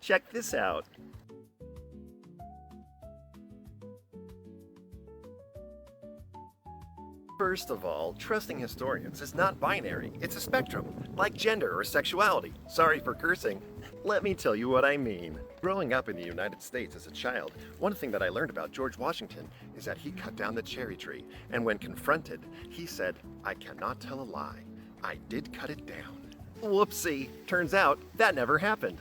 Check this out. First of all, trusting historians is not binary. It's a spectrum, like gender or sexuality. Sorry for cursing. Let me tell you what I mean. Growing up in the United States as a child, one thing that I learned about George Washington is that he cut down the cherry tree, and when confronted, he said, "I cannot tell a lie. I did cut it down." Whoopsie. Turns out that never happened.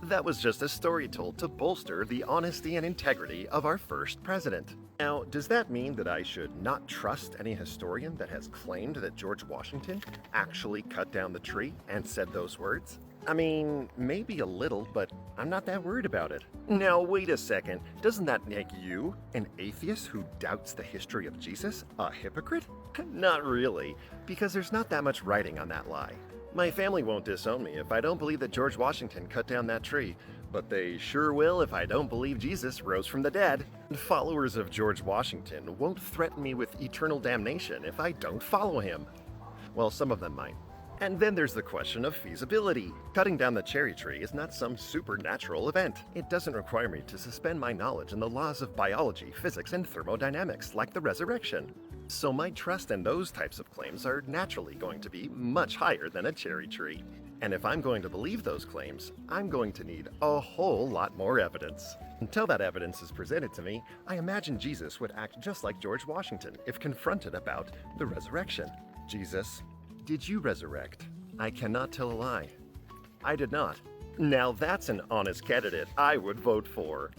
That was just a story told to bolster the honesty and integrity of our first president. Now, does that mean that I should not trust any historian that has claimed that George Washington actually cut down the tree and said those words? I mean, maybe a little, but I'm not that worried about it. Now, wait a second. Doesn't that make you, an atheist who doubts the history of Jesus, a hypocrite? Not really, because there's not that much writing on that lie. My family won't disown me if I don't believe that George Washington cut down that tree, but they sure will if I don't believe Jesus rose from the dead. Followers of George Washington won't threaten me with eternal damnation if I don't follow him. Well, some of them might. And then there's the question of feasibility. Cutting down the cherry tree is not some supernatural event. It doesn't require me to suspend my knowledge in the laws of biology, physics, and thermodynamics, like the resurrection. So my trust in those types of claims are naturally going to be much higher than a cherry tree. And if I'm going to believe those claims, I'm going to need a whole lot more evidence. Until that evidence is presented to me, I imagine Jesus would act just like George Washington if confronted about the resurrection. Jesus, did you resurrect? I cannot tell a lie. I did not. Now that's an honest candidate I would vote for.